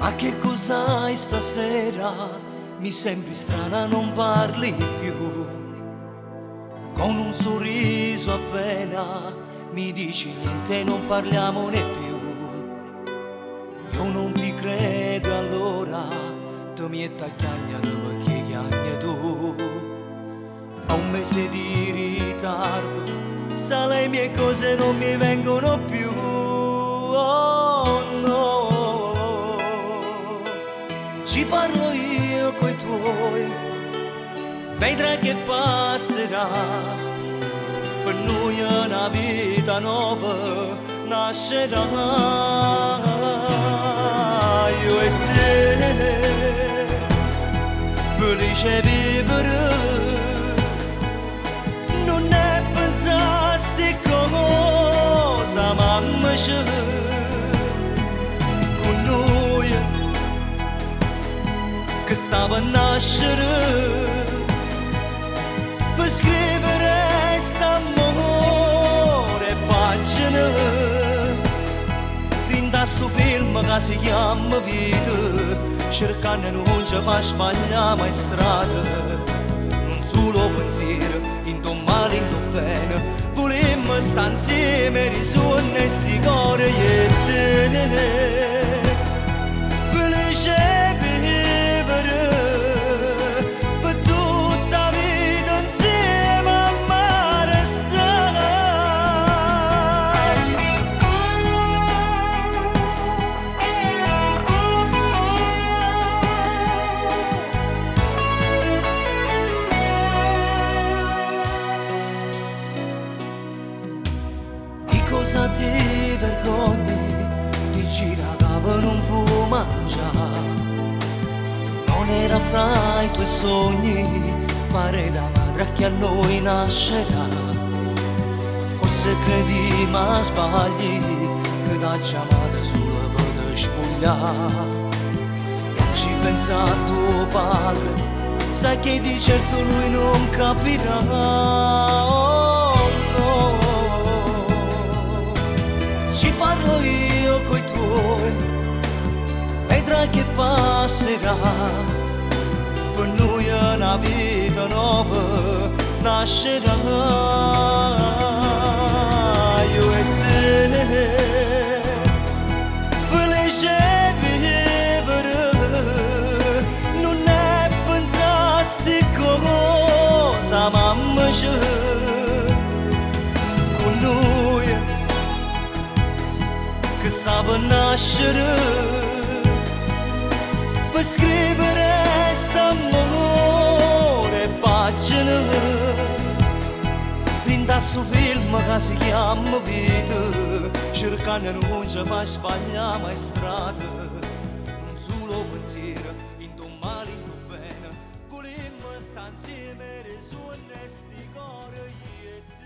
Ma che cos'hai stasera? Mi sembri strana, non parli più. Con un sorriso appena mi dici niente, non parliamone più. Io non ti credo, allora tu mi chiagna perché chiagna tu. A un mese di ritardo, sa le mie cose non mi vengono più. Oh no, ci parlo io coi tuoi, vedrai che passerà. Per noi una vita nuova nascerà. Io e te, felice vivere, non ne pensasti cosa mamma c'è con noi che stava a nascere per scrivere st'amore pagina da sto film che si chiama vita, cercando non ci fa sbagliare mai strada. Non solo pensiero, in tuo male, in tuo bene, volemmo stare insieme, risorne sti cuore e te. Felice vivere per tutta la vita insieme a mare cosa ti vergogni, dici raga non fu mangiare. Non era fra i tuoi sogni fare da madre a chi a noi nascerà. Forse credi ma sbagli, che da chiamata solo per spogliare. E ci pensa a tuo padre, sai che di certo lui non capirà. Oh no, ci parlo io coi tuoi, vedrai che passerà. Per noi una vita nuova nascerà. Io e te, felice vivere, non ne pensasti cosa mamma c'è con noi che stava a nascere per scrivere st'amore pagina in da sto film che si chiama vita, cercando non ci fa sbagliare mai strada. Non solo pensiero, in tuo male, in tuo bene, volemmo stare insieme, reso onesti cuore io e te.